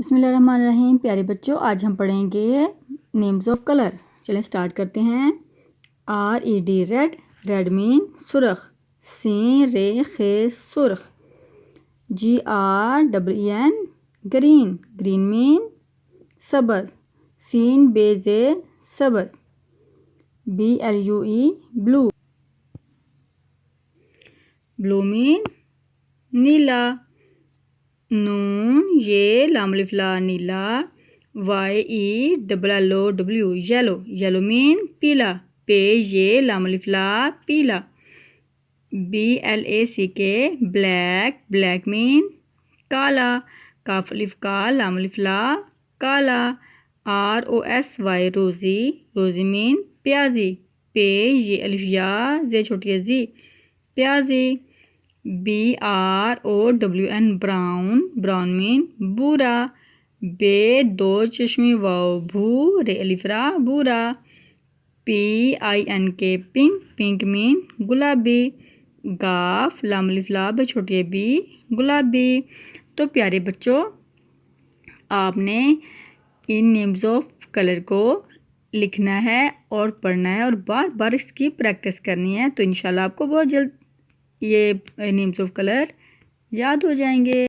بسم اللہ الرحمن الرحیم۔ پیارے بچوں، آج ہم پڑھیں گے نیمز آف کلر۔ چلیں سٹارٹ کرتے ہیں۔ RED ریڈ، ریڈ مین سرخ۔ ر سرخ۔ GREEN گرین، گرین مین سبز۔ ب سبز۔ BLUE بلو، بلو مین نیلا۔ لام الف لا نیلا۔ YELLOW یلو، یلو مین پیلا۔ لام الف لا پیلا۔ BLACK بلیک، بلیک مین کالا۔ کاف الف کا لام الف لا کالا۔ ROSY روزی، روزی مین پیازی۔ الف یا چھوٹی زی پیازی۔ BROWN براؤن، براؤن مین بورا۔ واو بھو، الف را بورا۔ PINK پنک، پنک مین گلابی۔ گاف لام الف لا چھوٹی بی گلابی۔ تو پیارے بچوں، آپ نے ان نیمز آف کلر کو لکھنا ہے اور پڑھنا ہے اور بار بار اس کی پریکٹس کرنی ہے، تو انشاءاللہ آپ کو بہت جلد یہ نیمز آف کلر یاد ہو جائیں گے۔